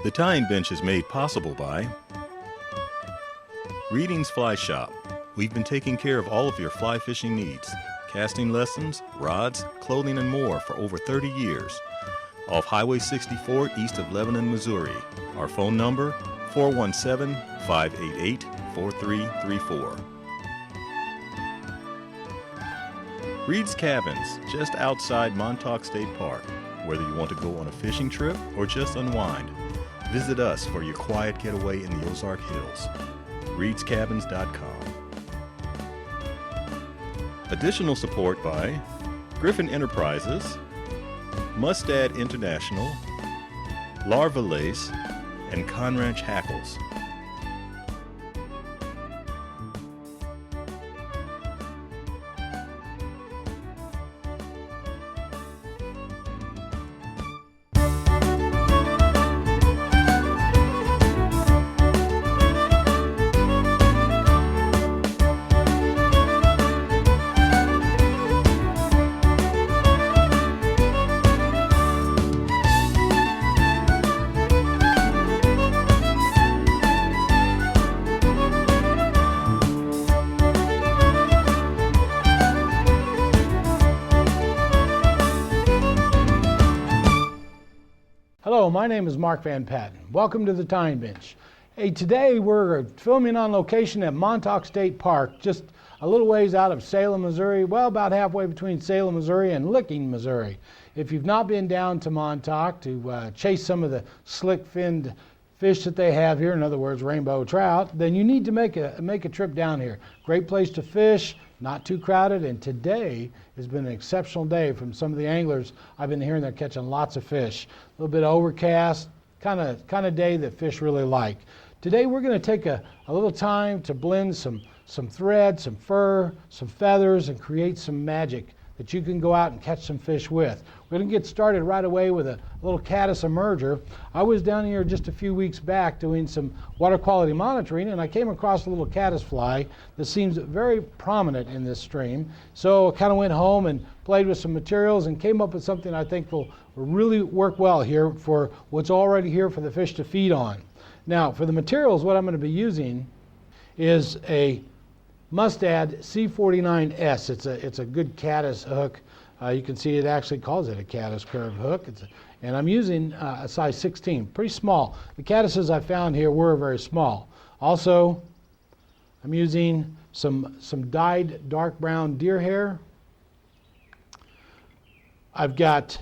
The Tying Bench is made possible by Reading's Fly Shop. We've been taking care of all of your fly fishing needs. Casting lessons, rods, clothing, and more for over 30 years. Off Highway 64 east of Lebanon, Missouri. Our phone number, 417-588-4334. Reed's Cabins, just outside Montauk State Park. Whether you want to go on a fishing trip or just unwind, visit us for your quiet getaway in the Ozark Hills. ReedsCabins.com. Additional support by Griffin Enterprises, Mustad International, Larva Lace, and Conranch Hackles. Hello, my name is Mark Van Patten. Welcome to the Tying Bench. Hey, today we're filming on location at Montauk State Park, just a little ways out of Salem, Missouri, well, about halfway between Salem, Missouri and Licking, Missouri. If you've not been down to Montauk to chase some of the slick-finned fish that they have here, in other words, rainbow trout, then you need to make a trip down here. Great place to fish, not too crowded, and today has been an exceptional day from some of the anglers. I've been hearing they're catching lots of fish. A little bit overcast, kind of day that fish really like. Today we're going to take a little time to blend some thread, some fur, some feathers, and create some magic that you can go out and catch some fish with. We're going to get started right away with a little caddis emerger. I was down here just a few weeks back doing some water quality monitoring, and I came across a little caddis fly that seems very prominent in this stream. So I kind of went home and played with some materials and came up with something I think will really work well here for what's already here for the fish to feed on. Now, for the materials, what I'm going to be using is a Mustad C49S. It's a good caddis hook. You can see it actually calls it a caddis curve hook. And I'm using a size 16, pretty small. The caddises I found here were very small. Also, I'm using some dyed dark brown deer hair. I've got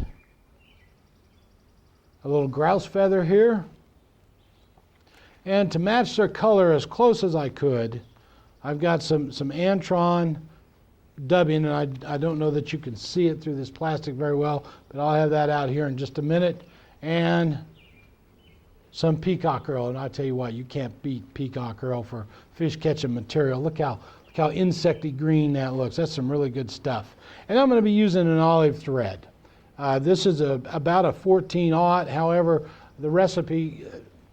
a little grouse feather here. And to match their color as close as I could, I've got some Antron dubbing, and I don't know that you can see it through this plastic very well, but I'll have that out here in just a minute. And some peacock earl, and I'll tell you what, you can't beat peacock earl for fish catching material. Look how insecty green that looks. That's some really good stuff. And I'm going to be using an olive thread. This is about a 14/0. However, the recipe,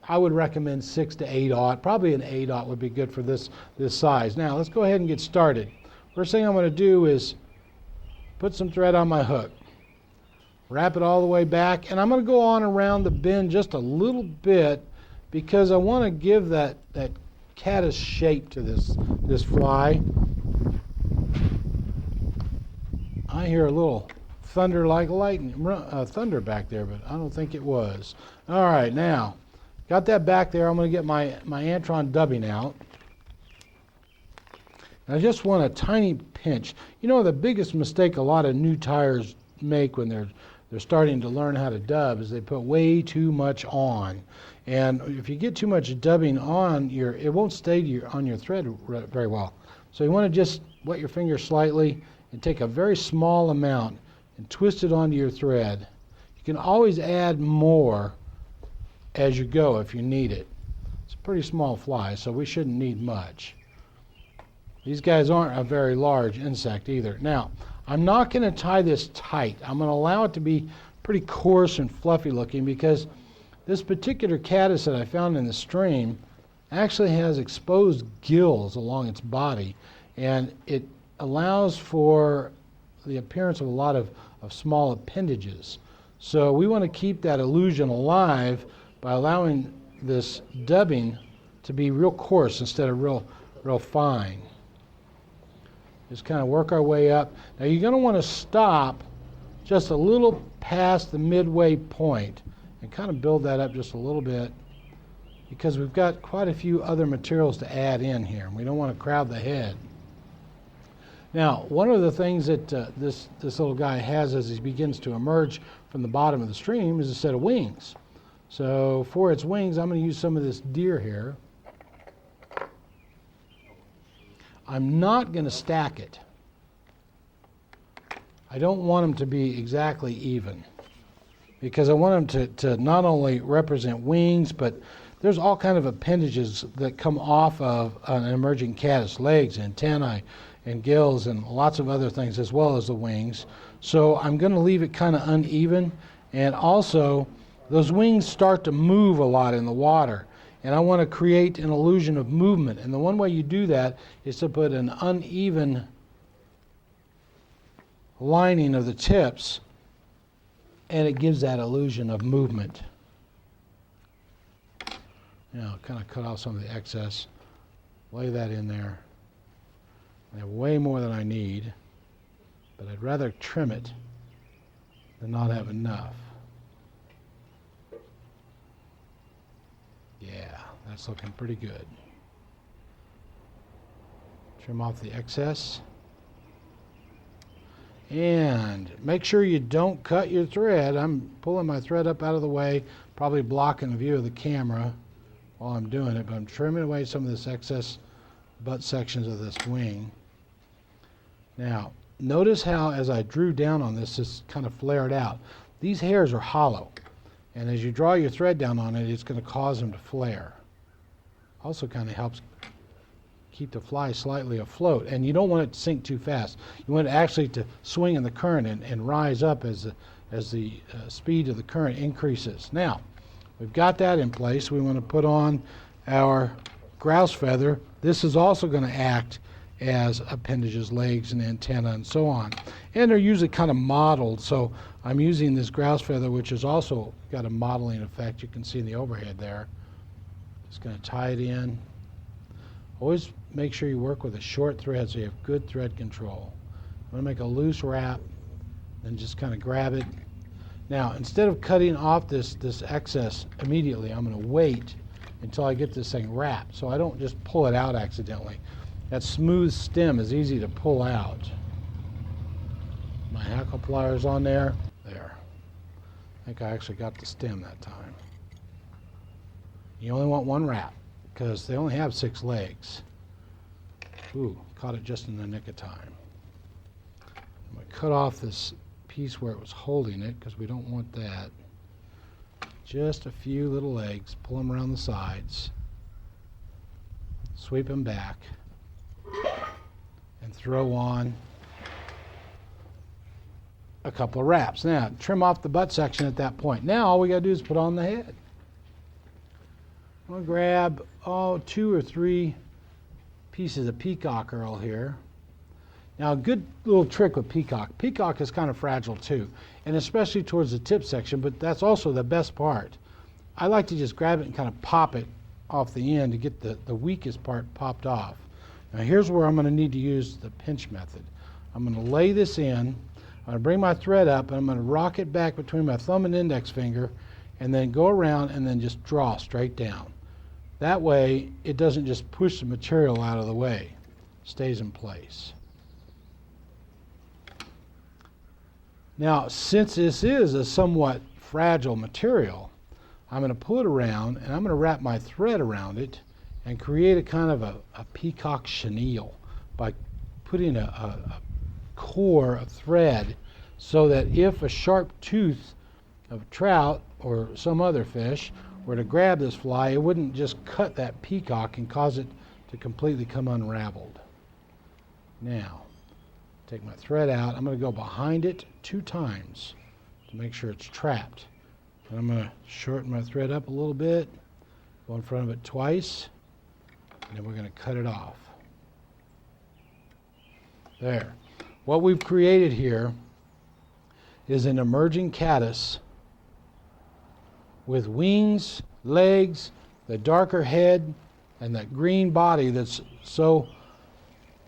I would recommend 6 to 8/0. Probably an 8/0 would be good for this size. Now let's go ahead and get started. First thing I'm going to do is put some thread on my hook, wrap it all the way back, and I'm going to go on around the bend just a little bit because I want to give that caddis shape to this fly. I hear a little thunder like lightning, thunder back there, but I don't think it was. All right, now. Got that back there. I'm going to get my Antron dubbing out. And I just want a tiny pinch. You know, the biggest mistake a lot of new tyers make when they're starting to learn how to dub is they put way too much on. And if you get too much dubbing on, it won't stay on your thread very well. So you want to just wet your finger slightly and take a very small amount and twist it onto your thread. You can always add more as you go if you need it. It's a pretty small fly, so we shouldn't need much. These guys aren't a very large insect either. Now, I'm not going to tie this tight. I'm going to allow it to be pretty coarse and fluffy looking because this particular caddis that I found in the stream actually has exposed gills along its body, and it allows for the appearance of a lot of small appendages. So we want to keep that illusion alive by allowing this dubbing to be real coarse instead of real fine. Just kind of work our way up. Now you're going to want to stop just a little past the midway point and kind of build that up just a little bit, because we've got quite a few other materials to add in here, and we don't want to crowd the head. Now, one of the things that this little guy has as he begins to emerge from the bottom of the stream is a set of wings. So for its wings, I'm going to use some of this deer here. I'm not going to stack it. I don't want them to be exactly even, because I want them to not only represent wings, but there's all kind of appendages that come off of an emerging caddis, legs, antennae, and gills, and lots of other things, as well as the wings. So I'm going to leave it kind of uneven, and also those wings start to move a lot in the water, and I want to create an illusion of movement. And the one way you do that is to put an uneven lining of the tips, and it gives that illusion of movement. Now, kind of cut off some of the excess, lay that in there. I have way more than I need, but I'd rather trim it than not have enough. Yeah, that's looking pretty good. Trim off the excess. And make sure you don't cut your thread. I'm pulling my thread up out of the way, probably blocking the view of the camera while I'm doing it, but I'm trimming away some of this excess butt sections of this wing. Now, notice how as I drew down on this, this kind of flared out. These hairs are hollow, and as you draw your thread down on it, it's going to cause them to flare. Also kind of helps keep the fly slightly afloat, and you don't want it to sink too fast. You want it actually to swing in the current and rise up as the speed of the current increases. Now, we've got that in place. We want to put on our grouse feather. This is also going to act as appendages, legs and antenna and so on. And they're usually kind of modeled, so I'm using this grouse feather, which has also got a modeling effect. You can see in the overhead there. Just going to tie it in. Always make sure you work with a short thread so you have good thread control. I'm going to make a loose wrap, then just kind of grab it. Now, instead of cutting off this excess immediately, I'm going to wait until I get this thing wrapped so I don't just pull it out accidentally. That smooth stem is easy to pull out. My hackle pliers on there. There. I think I actually got the stem that time. You only want one wrap because they only have 6 legs. Ooh, caught it just in the nick of time. I'm going to cut off this piece where it was holding it because we don't want that. Just a few little legs. Pull them around the sides. Sweep them back. And throw on a couple of wraps. Now, trim off the butt section at that point. Now, all we got to do is put on the head. I'm going to grab 2 or 3 pieces of peacock herl here. Now, a good little trick with peacock. Peacock is kind of fragile too, and especially towards the tip section, but that's also the best part. I like to just grab it and kind of pop it off the end to get the weakest part popped off. Now, here's where I'm going to need to use the pinch method. I'm going to lay this in. I'm going to bring my thread up, and I'm going to rock it back between my thumb and index finger, and then go around and then just draw straight down. That way, it doesn't just push the material out of the way. It stays in place. Now, since this is a somewhat fragile material, I'm going to pull it around, and I'm going to wrap my thread around it and create a kind of a peacock chenille by putting a core of thread so that if a sharp tooth of trout or some other fish were to grab this fly, it wouldn't just cut that peacock and cause it to completely come unraveled. Now, take my thread out. I'm going to go behind it 2 times to make sure it's trapped. And I'm going to shorten my thread up a little bit, go in front of it twice, and then we're going to cut it off. There. What we've created here is an emerging caddis with wings, legs, the darker head, and that green body that's so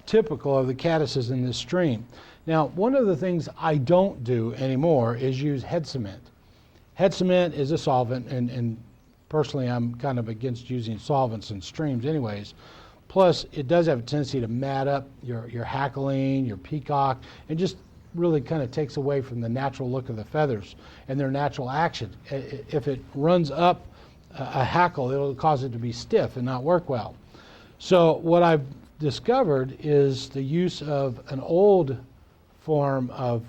typical of the caddises in this stream. Now, one of the things I don't do anymore is use head cement. Head cement is a solvent, and personally I'm kind of against using solvents in streams anyways. Plus, it does have a tendency to mat up your hackling, your peacock, and just really kind of takes away from the natural look of the feathers and their natural action. If it runs up a hackle, it'll cause it to be stiff and not work well. So what I've discovered is the use of an old form of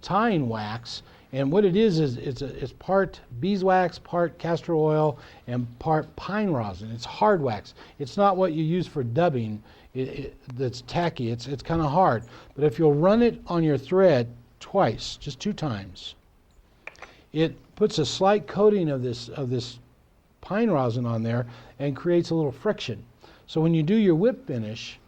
tying wax, and what it is it's part beeswax, part castor oil, and part pine rosin. It's hard wax. It's not what you use for dubbing. That's tacky. It's kind of hard. But if you'll run it on your thread twice, just 2 times, it puts a slight coating of this pine rosin on there and creates a little friction. So when you do your whip finish,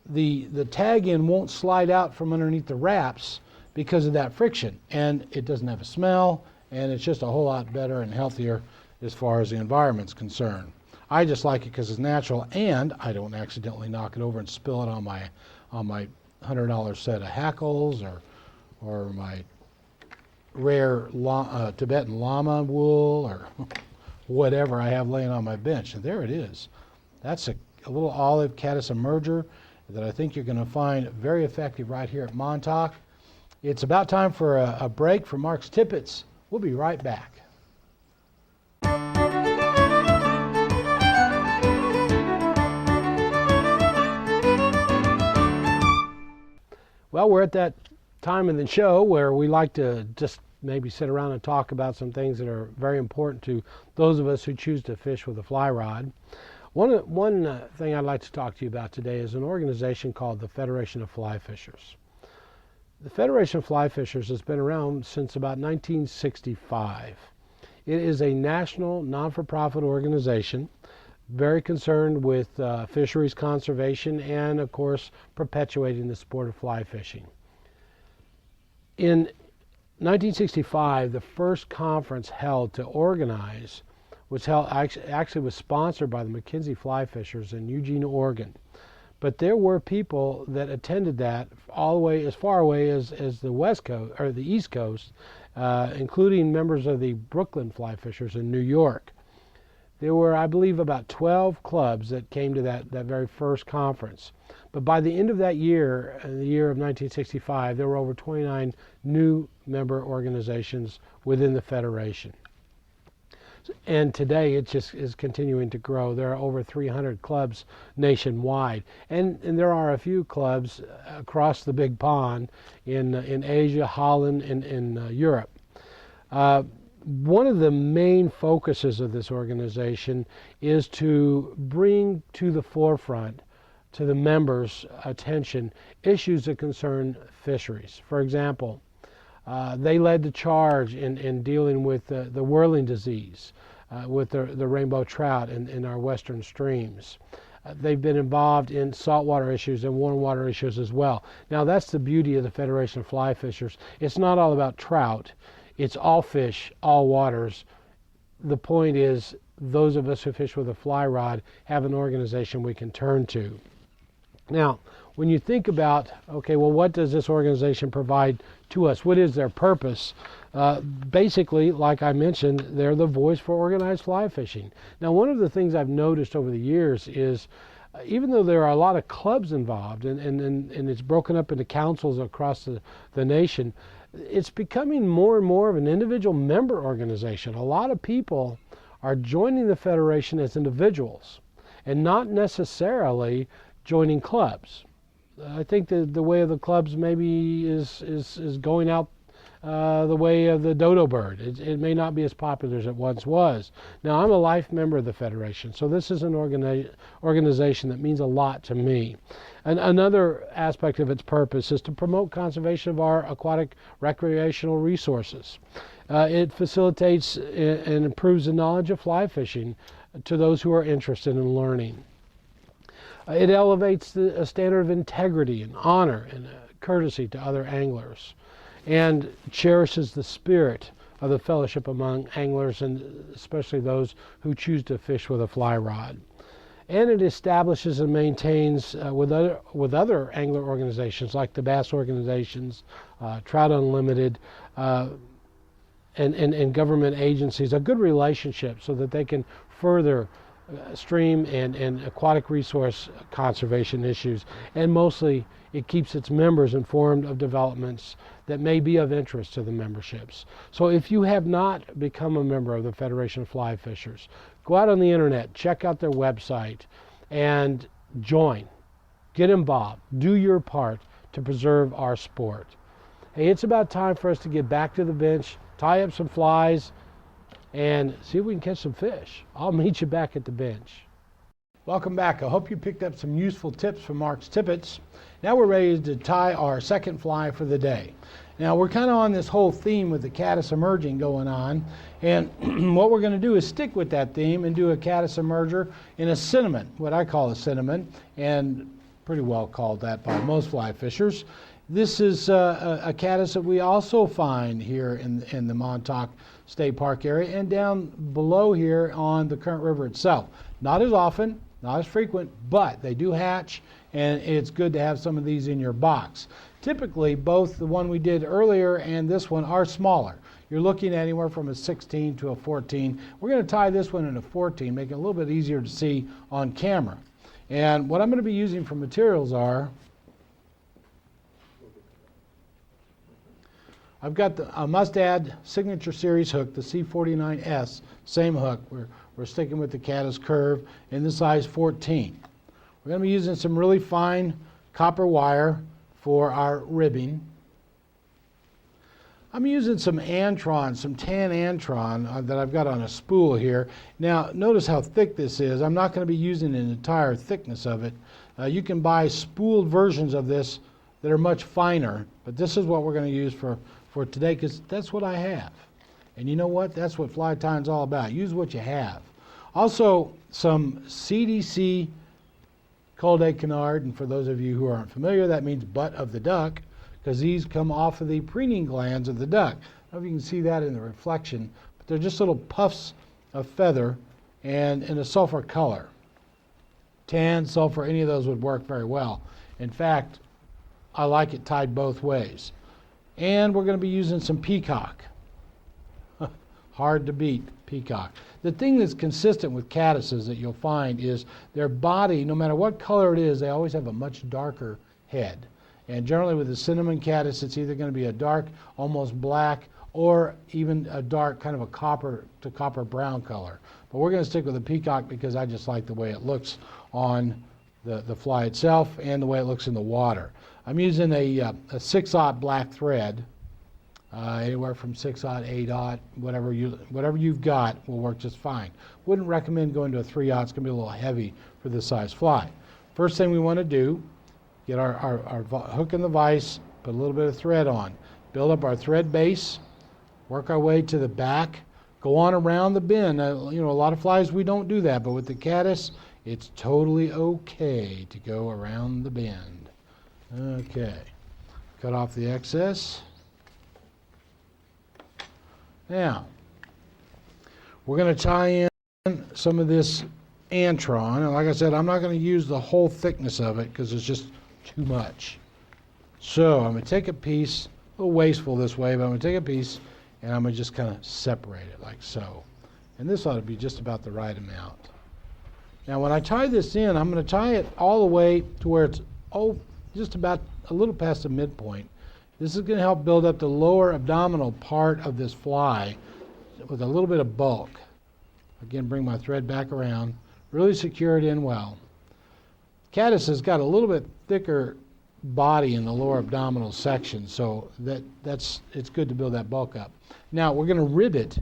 the tag end won't slide out from underneath the wraps because of that friction, and it doesn't have a smell, and it's just a whole lot better and healthier as far as the environment's concerned. I just like it because it's natural, and I don't accidentally knock it over and spill it on my $100 set of hackles or my rare Tibetan llama wool or whatever I have laying on my bench. And there it is. That's a little olive caddis emerger that I think you're going to find very effective right here at Montauk. It's about time for a break for Mark's Tippets. We'll be right back. Well, we're at that time in the show where we like to just maybe sit around and talk about some things that are very important to those of us who choose to fish with a fly rod. One thing I'd like to talk to you about today is an organization called the Federation of Fly Fishers. The Federation of Fly Fishers has been around since about 1965. It is a national non-for-profit organization very concerned with fisheries conservation and, of course, perpetuating the sport of fly fishing. In 1965, the first conference held to organize actually was sponsored by the McKenzie Fly Fishers in Eugene, Oregon. But there were people that attended that all the way as far away as the West Coast or the East Coast, including members of the Brooklyn Fly Fishers in New York. There were, I believe, about 12 clubs that came to that very first conference. But by the end of that year, in the year of 1965, there were over 29 new member organizations within the Federation. And today it just is continuing to grow. There are over 300 clubs nationwide. And there are a few clubs across the big pond in Asia, Holland, and in Europe. One of the main focuses of this organization is to bring to the forefront to the members' attention issues that concern fisheries. For example, they led the charge in dealing with the whirling disease with the rainbow trout in our western streams. They've been involved in saltwater issues and warm water issues as well. Now that's the beauty of the Federation of Fly Fishers. It's not all about trout. It's all fish, all waters. The point is, those of us who fish with a fly rod have an organization we can turn to. Now, when you think about, okay, well, what does this organization provide to us? What is their purpose? Basically, like I mentioned, they're the voice for organized fly fishing. Now, one of the things I've noticed over the years is, even though there are a lot of clubs involved and it's broken up into councils across the nation, it's becoming more and more of an individual member organization. A lot of people are joining the Federation as individuals and not necessarily joining clubs. I think the way of the clubs maybe is going out the way of the dodo bird. It may not be as popular as it once was. Now, I'm a life member of the Federation, so this is an organization that means a lot to me. And another aspect of its purpose is to promote conservation of our aquatic recreational resources. It facilitates and improves the knowledge of fly fishing to those who are interested in learning. It elevates a standard of integrity and honor and courtesy to other anglers, and cherishes the spirit of the fellowship among anglers, and especially those who choose to fish with a fly rod. And it establishes and maintains with other angler organizations like the bass organizations, Trout Unlimited, and government agencies a good relationship so that they can further stream and aquatic resource conservation issues. And mostly it keeps its members informed of developments that may be of interest to the memberships. So if you have not become a member of the Federation of Fly Fishers, go out on the internet, check out their website, and join. Get involved. Do your part to preserve our sport. Hey, it's about time for us to get back to the bench, tie up some flies, and see if we can catch some fish. I'll meet you back at the bench. Welcome back. I hope you picked up some useful tips from Mark's Tippets. Now we're ready to tie our second fly for the day. Now we're kind of on this whole theme with the caddis emerging going on, and what we're going to do is stick with that theme and do a caddis emerger in a cinnamon, what I call a cinnamon, and pretty well called that by most fly fishers. This is a caddis that we also find here in the Montauk State Park area and down below here on the Current River itself. Not as often, not as frequent, but they do hatch, and it's good to have some of these in your box. Typically, both the one we did earlier and this one are smaller. You're looking at anywhere from a 16 to a 14. We're going to tie this one in a 14, make it a little bit easier to see on camera. And what I'm going to be using for materials are, I've got a Mustad Signature Series hook, the C49S, same hook. We're sticking with the caddis curve in the size 14. We're going to be using some really fine copper wire for our ribbing. I'm using some Antron, some tan Antron that I've got on a spool here. Now notice how thick this is. I'm not going to be using an entire thickness of it. You can buy spooled versions of this that are much finer, but this is what we're going to use for today because that's what I have. And you know what? That's what fly tying's all about. Use what you have. Also, some CDC Col de Canard, and for those of you who aren't familiar, that means butt of the duck, because these come off of the preening glands of the duck. I don't know if you can see that in the reflection, but they're just little puffs of feather and in a sulfur color. Tan, sulfur, any of those would work very well. In fact, I like it tied both ways. And we're going to be using some peacock. Hard to beat peacock. The thing that's consistent with caddises that you'll find is their body, no matter what color it is, they always have a much darker head. And generally with the cinnamon caddis, it's either going to be a dark, almost black, or even a dark kind of a copper to copper brown color. But we're going to stick with the peacock because I just like the way it looks on the fly itself and the way it looks in the water. I'm using a 6/0 black thread. Anywhere from 6/0, 8/0, whatever you've got will work just fine. Wouldn't recommend going to a 3/0. It's going to be a little heavy for this size fly. First thing we want to do, get our hook in the vise, put a little bit of thread on, build up our thread base, work our way to the back, go on around the bend. A lot of flies we don't do that, but with the caddis, it's totally okay to go around the bend. Okay, cut off the excess. Now, we're going to tie in some of this Antron, and like I said, I'm not going to use the whole thickness of it because it's just too much. So I'm going to take a piece, a little wasteful this way, but I'm going to take a piece and I'm going to just kind of separate it like so. And this ought to be just about the right amount. Now when I tie this in, I'm going to tie it all the way to where it's just about a little past the midpoint. This is going to help build up the lower abdominal part of this fly with a little bit of bulk. Again, bring my thread back around, really secure it in well. Caddis has got a little bit thicker body in the lower abdominal section, so it's good to build that bulk up. Now we're going to rib it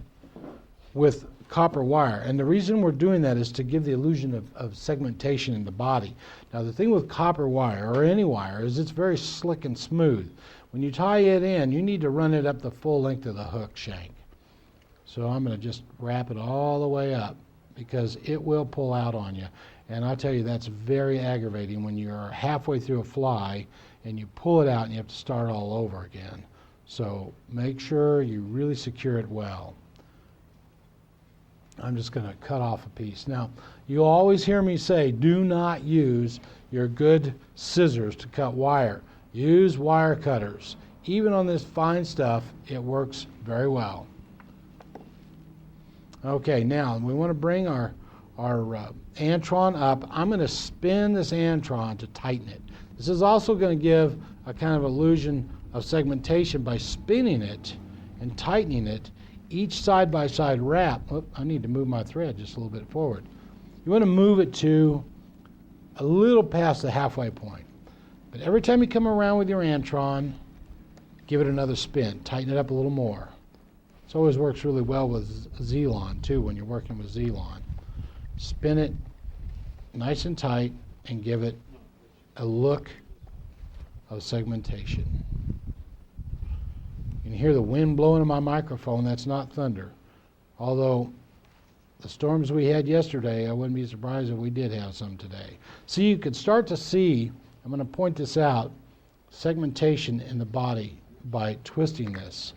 with copper wire, and the reason we're doing that is to give the illusion of segmentation in the body. Now the thing with copper wire, or any wire, is it's very slick and smooth. When you tie it in, you need to run it up the full length of the hook shank. So I'm going to just wrap it all the way up because it will pull out on you. And I'll tell you, that's very aggravating when you're halfway through a fly and you pull it out and you have to start all over again. So make sure you really secure it well. I'm just going to cut off a piece. Now, you'll always hear me say, do not use your good scissors to cut wire. Use wire cutters. Even on this fine stuff, it works very well. Okay, now we want to bring our antron up. I'm going to spin this antron to tighten it. This is also going to give a kind of illusion of segmentation by spinning it and tightening it. Each side-by-side wrap, I need to move my thread just a little bit forward. You want to move it to a little past the halfway point. But every time you come around with your antron, give it another spin. Tighten it up a little more. This always works really well with Zelon, too, when you're working with Zelon. Spin it nice and tight and give it a look of segmentation. You can hear the wind blowing in my microphone. That's not thunder. Although the storms we had yesterday, I wouldn't be surprised if we did have some today. So you can start to see, I'm going to point this out, segmentation in the body by twisting this.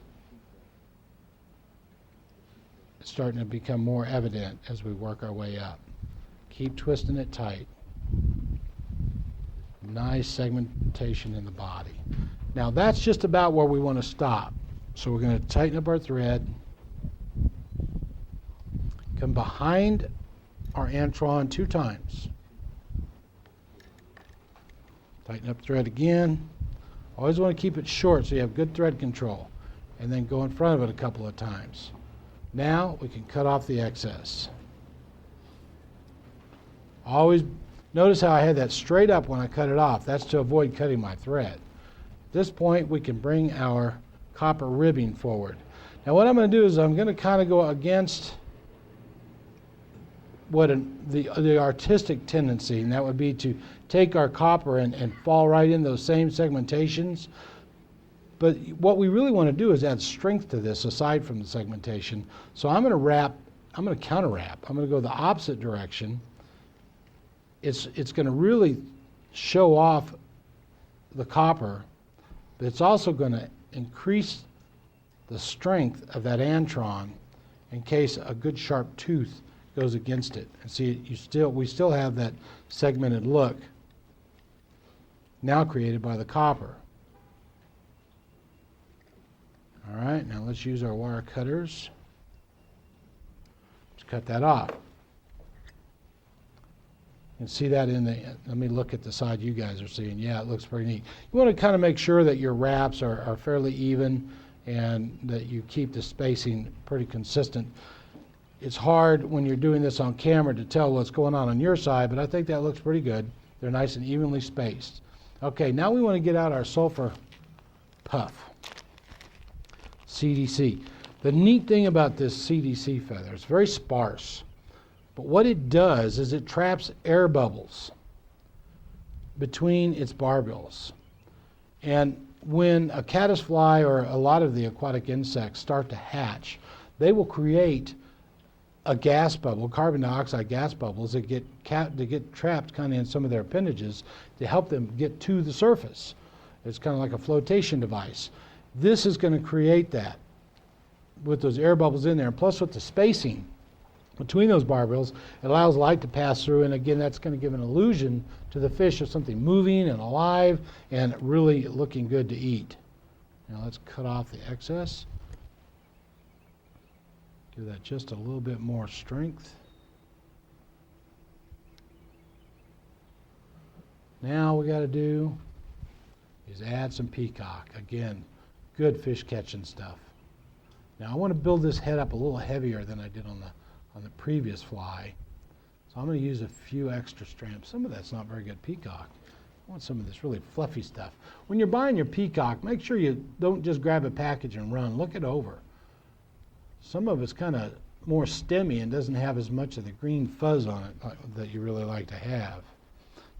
It's starting to become more evident as we work our way up. Keep twisting it tight. Nice segmentation in the body. Now that's just about where we want to stop. So we're going to tighten up our thread, come behind our antron 2 times. Tighten up thread again. Always want to keep it short so you have good thread control. And then go in front of it a couple of times. Now we can cut off the excess. Always notice how I had that straight up when I cut it off. That's to avoid cutting my thread. At this point we can bring our copper ribbing forward. Now what I'm going to do is I'm going to kind of go against what the artistic tendency, and that would be to take our copper and fall right in those same segmentations. But what we really want to do is add strength to this aside from the segmentation. So I'm going to counter wrap. I'm going to go the opposite direction. It's going to really show off the copper, but it's also going to increase the strength of that antron in case a good sharp tooth goes against it. And see, we still have that segmented look now created by the copper. All right, now let's use our wire cutters to cut that off. You can see that let me look at the side you guys are seeing. Yeah, it looks pretty neat. You want to kind of make sure that your wraps are fairly even and that you keep the spacing pretty consistent. It's hard when you're doing this on camera to tell what's going on your side, but I think that looks pretty good. They're nice and evenly spaced. Okay, now we want to get out our sulfur puff, CDC. The neat thing about this CDC feather, it's very sparse. But what it does is it traps air bubbles between its barbels. And when a caddisfly or a lot of the aquatic insects start to hatch, they will create a gas bubble, carbon dioxide gas bubbles that get trapped kind of in some of their appendages to help them get to the surface. It's kind of like a flotation device. This is going to create that with those air bubbles in there. And plus with the spacing between those barbels, it allows light to pass through, and again, that's going to give an illusion to the fish of something moving and alive and really looking good to eat. Now let's cut off the excess. Give that just a little bit more strength. Now we got to do is add some peacock. Again, good fish catching stuff. Now I want to build this head up a little heavier than I did on the previous fly. So I'm going to use a few extra strands. Some of that's not very good peacock. I want some of this really fluffy stuff. When you're buying your peacock, make sure you don't just grab a package and run. Look it over. Some of it's kind of more stemmy and doesn't have as much of the green fuzz on it that you really like to have.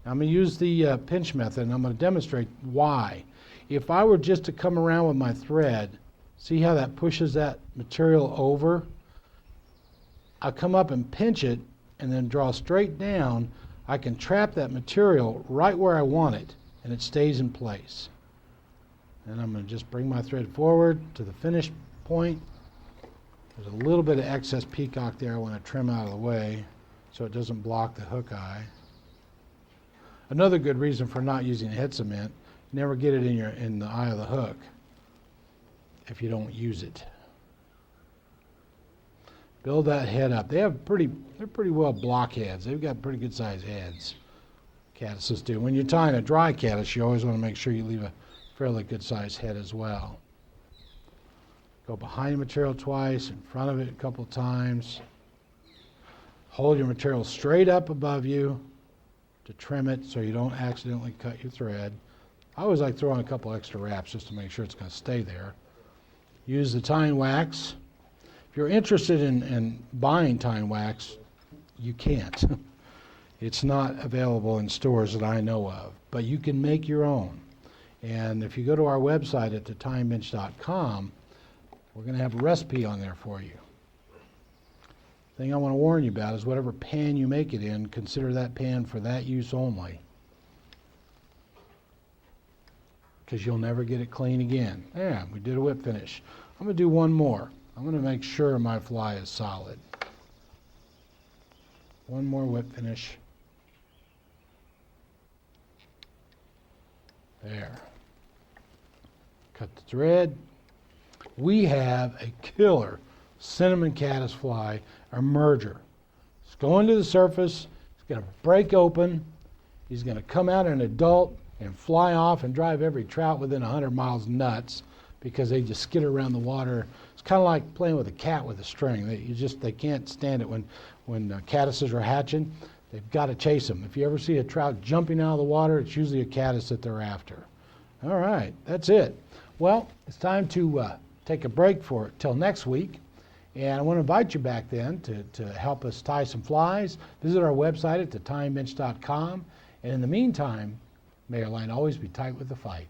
Now I'm going to use the pinch method, and I'm going to demonstrate why. If I were just to come around with my thread, see how that pushes that material over? I'll come up and pinch it and then draw straight down. I can trap that material right where I want it, and it stays in place. And I'm going to just bring my thread forward to the finish point. There's a little bit of excess peacock there I want to trim out of the way so it doesn't block the hook eye. Another good reason for not using head cement, never get it in the eye of the hook if you don't use it. Build that head up. They're pretty well blockheads. They've got pretty good sized heads. Caddises do. When you're tying a dry caddis, you always want to make sure you leave a fairly good sized head as well. Go behind the material twice, in front of it a couple times. Hold your material straight up above you to trim it so you don't accidentally cut your thread. I always like throwing a couple extra wraps just to make sure it's going to stay there. Use the tying wax. If you're interested in buying tying wax, you can't. It's not available in stores that I know of, but you can make your own. And if you go to our website at thetyingbench.com, we're going to have a recipe on there for you. The thing I want to warn you about is whatever pan you make it in, consider that pan for that use only, because you'll never get it clean again. Yeah, we did a whip finish. I'm going to do one more. I'm going to make sure my fly is solid. One more whip finish. There. Cut the thread. We have a killer cinnamon caddis fly emerger. It's going to the surface. It's going to break open. He's going to come out an adult and fly off and drive every trout within 100 miles nuts because they just skitter around the water. It's kind of like playing with a cat with a string. They can't stand it when caddises are hatching. They've got to chase them. If you ever see a trout jumping out of the water, it's usually a caddis that they're after. All right, that's it. Well, it's time to take a break till next week. And I want to invite you back then to help us tie some flies. Visit our website at thetyingbench.com. And in the meantime, may your line always be tight with the fight.